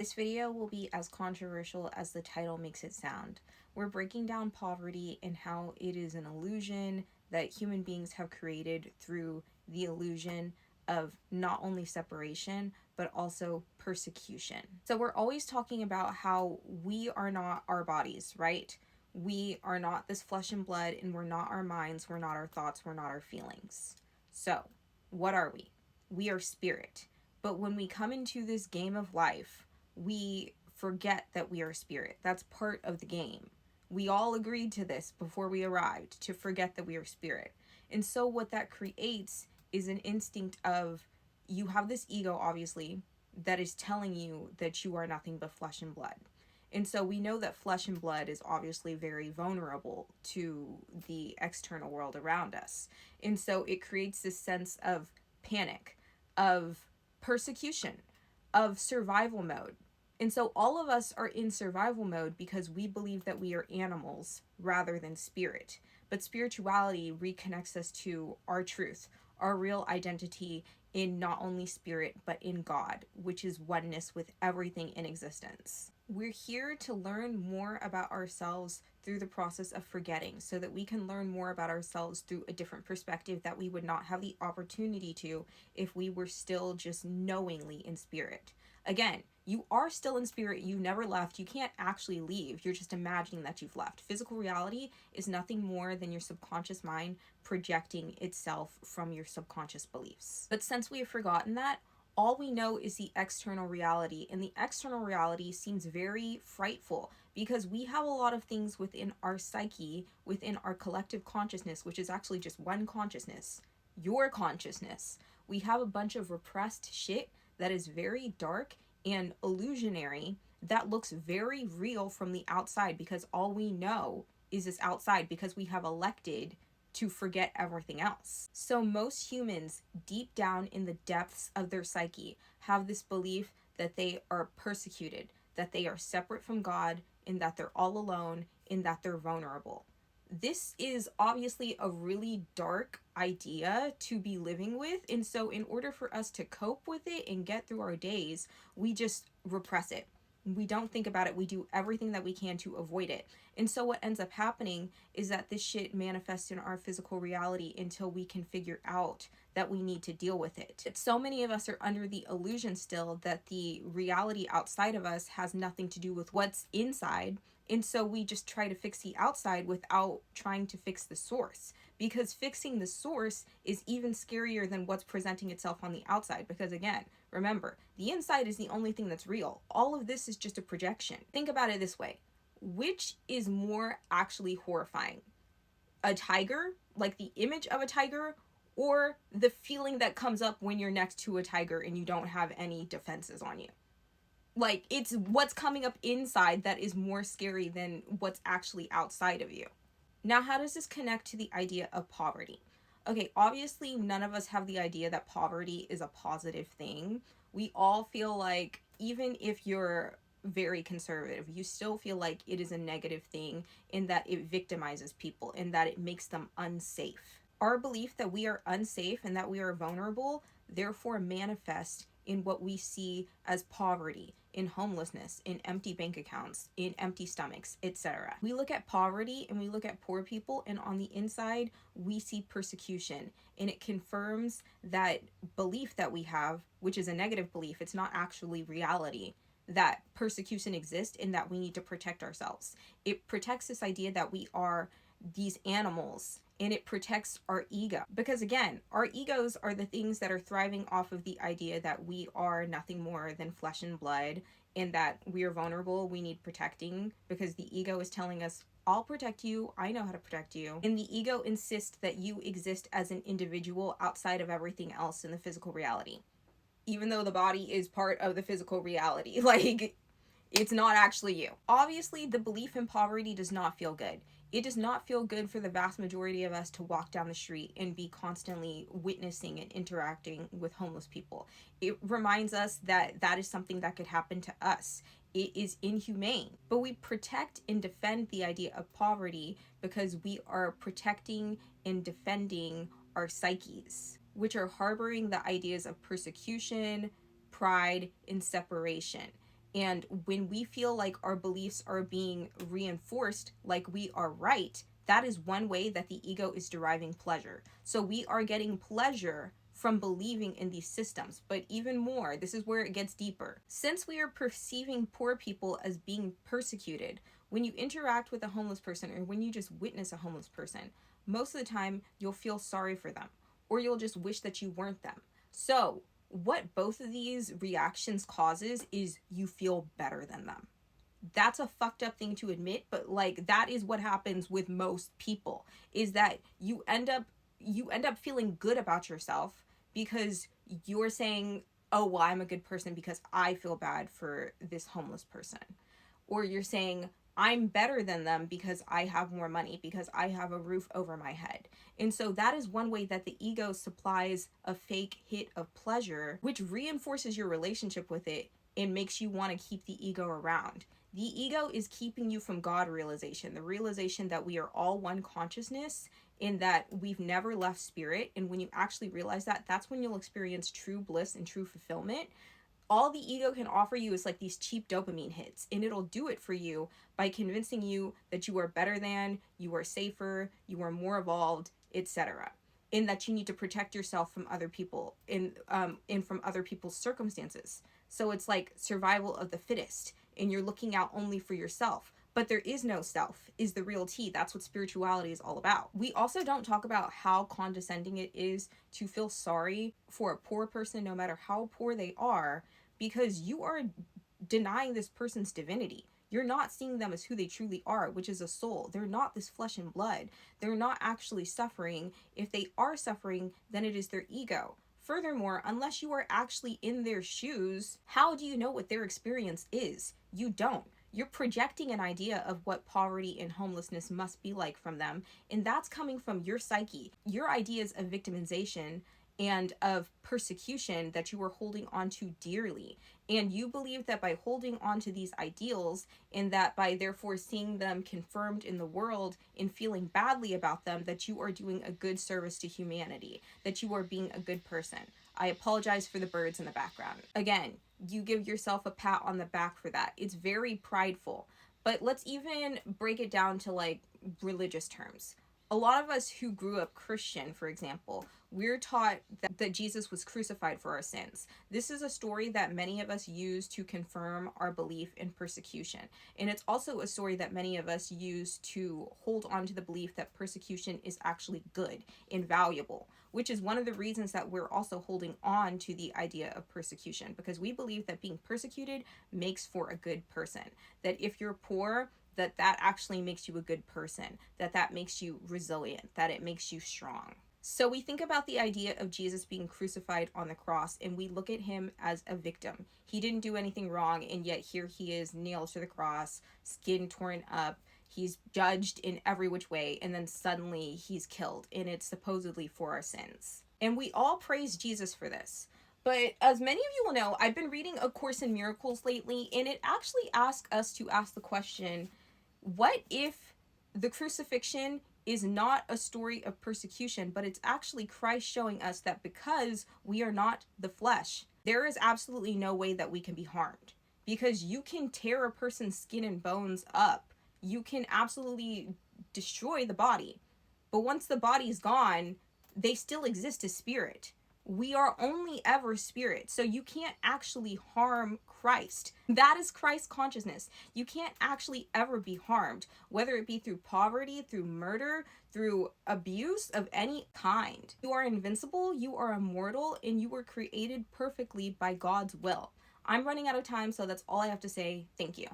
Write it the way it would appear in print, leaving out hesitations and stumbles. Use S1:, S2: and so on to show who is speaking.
S1: This video will be as controversial as the title makes it sound. We're breaking down poverty and how it is an illusion that human beings have created through the illusion of not only separation, but also persecution. So we're always talking about how we are not our bodies, right? We are not this flesh and blood, and we're not our minds, we're not our thoughts, we're not our feelings. So, what are we? We are spirit. But when we come into this game of life, we forget that we are spirit. That's part of the game. We all agreed to this before we arrived, to forget that we are spirit. And so, what that creates is an instinct of you have this ego, obviously, that is telling you that you are nothing but flesh and blood. And so we know that flesh and blood is obviously very vulnerable to the external world around us. And so it creates this sense of panic, of persecution, of survival mode. And so all of us are in survival mode because we believe that we are animals rather than spirit. But spirituality reconnects us to our truth, our real identity in not only spirit, but in God, which is oneness with everything in existence. We're here to learn more about ourselves through the process of forgetting so that we can learn more about ourselves through a different perspective that we would not have the opportunity to if we were still just knowingly in spirit. Again, you are still in spirit. You never left. You can't actually leave. You're just imagining that you've left. Physical reality is nothing more than your subconscious mind projecting itself from your subconscious beliefs. But since we have forgotten that, all we know is the external reality, and the external reality seems very frightful because we have a lot of things within our psyche, within our collective consciousness, which is actually just one consciousness, your consciousness. We have a bunch of repressed shit that is very dark and illusionary that looks very real from the outside because all we know is this outside because we have elected to forget everything else. So most humans, deep down in the depths of their psyche, have this belief that they are persecuted, that they are separate from God, and that they're all alone, and that they're vulnerable. This is obviously a really dark idea to be living with, and so in order for us to cope with it and get through our days, we just repress it. We don't think about it. We do everything that we can to avoid it. And so what ends up happening is that this shit manifests in our physical reality until we can figure out that we need to deal with it. So many of us are under the illusion still that the reality outside of us has nothing to do with what's inside. And so we just try to fix the outside without trying to fix the source. Because fixing the source is even scarier than what's presenting itself on the outside. Because again, remember, the inside is the only thing that's real. All of this is just a projection. Think about it this way. Which is more actually horrifying? A tiger, like the image of a tiger, or the feeling that comes up when you're next to a tiger and you don't have any defenses on you? Like, it's what's coming up inside that is more scary than what's actually outside of you. Now, how does this connect to the idea of poverty? Okay, obviously, none of us have the idea that poverty is a positive thing. We all feel like, even if you're very conservative, you still feel like it is a negative thing in that it victimizes people, in that it makes them unsafe. Our belief that we are unsafe and that we are vulnerable therefore manifests in what we see as poverty, in homelessness, in empty bank accounts, in empty stomachs, etc. We look at poverty and we look at poor people, and on the inside, we see persecution. And it confirms that belief that we have, which is a negative belief, it's not actually reality, that persecution exists and that we need to protect ourselves. It protects this idea that we are these animals, and it protects our ego. Because again, our egos are the things that are thriving off of the idea that we are nothing more than flesh and blood, and that we are vulnerable, we need protecting, because the ego is telling us, I'll protect you, I know how to protect you. And the ego insists that you exist as an individual outside of everything else in the physical reality. Even though the body is part of the physical reality. Like, it's not actually you. Obviously, the belief in poverty does not feel good. It does not feel good for the vast majority of us to walk down the street and be constantly witnessing and interacting with homeless people. It reminds us that that is something that could happen to us. It is inhumane. But we protect and defend the idea of poverty because we are protecting and defending our psyches, which are harboring the ideas of persecution, pride, and separation. And when we feel like our beliefs are being reinforced, like we are right, that is one way that the ego is deriving pleasure. So we are getting pleasure from believing in these systems. But even more, this is where it gets deeper. Since we are perceiving poor people as being persecuted, when you interact with a homeless person or when you just witness a homeless person, most of the time you'll feel sorry for them or you'll just wish that you weren't them. So, what both of these reactions causes is you feel better than them. That's a fucked up thing to admit, but like that is what happens with most people, is that you end up feeling good about yourself because you're saying, "Oh, well, I'm a good person because I feel bad for this homeless person." Or you're saying, I'm better than them because I have more money, because I have a roof over my head. And so that is one way that the ego supplies a fake hit of pleasure, which reinforces your relationship with it and makes you want to keep the ego around. The ego is keeping you from God realization, the realization that we are all one consciousness, in that we've never left spirit. And when you actually realize that, that's when you'll experience true bliss and true fulfillment. All the ego can offer you is like these cheap dopamine hits, and it'll do it for you by convincing you that you are better than, you are safer, you are more evolved, etc., and that you need to protect yourself from other people and from other people's circumstances. So it's like survival of the fittest, and you're looking out only for yourself. But there is no self, is the real tea. That's what spirituality is all about. We also don't talk about how condescending it is to feel sorry for a poor person, no matter how poor they are, because you are denying this person's divinity. You're not seeing them as who they truly are, which is a soul. They're not this flesh and blood. They're not actually suffering. If they are suffering, then it is their ego. Furthermore, unless you are actually in their shoes, how do you know what their experience is? You don't. You're projecting an idea of what poverty and homelessness must be like from them, and that's coming from your psyche. Your ideas of victimization and of persecution that you are holding on to dearly. And you believe that by holding on to these ideals, and that by therefore seeing them confirmed in the world and feeling badly about them, that you are doing a good service to humanity, that you are being a good person. I apologize for the birds in the background. Again, you give yourself a pat on the back for that. It's very prideful. But let's even break it down to like religious terms. A lot of us who grew up Christian, for example, we're taught that Jesus was crucified for our sins. This is a story that many of us use to confirm our belief in persecution. And it's also a story that many of us use to hold on to the belief that persecution is actually good and valuable, which is one of the reasons that we're also holding on to the idea of persecution, because we believe that being persecuted makes for a good person. That if you're poor, that actually makes you a good person, that makes you resilient, that it makes you strong. So we think about the idea of Jesus being crucified on the cross, and we look at him as a victim. He didn't do anything wrong, and yet here he is, nailed to the cross, skin torn up. He's judged in every which way, and then suddenly he's killed, and it's supposedly for our sins. And we all praise Jesus for this. But as many of you will know, I've been reading A Course in Miracles lately, and it actually asks us to ask the question, what if the crucifixion is not a story of persecution, but it's actually Christ showing us that because we are not the flesh, there is absolutely no way that we can be harmed. Because you can tear a person's skin and bones up. You can absolutely destroy the body. But once the body's gone, they still exist as spirit. We are only ever spirit. So you can't actually harm Christ. That is Christ consciousness. You can't actually ever be harmed, whether it be through poverty, through murder, through abuse of any kind. You are invincible, you are immortal, and you were created perfectly by God's will. I'm running out of time, so that's all I have to say. Thank you.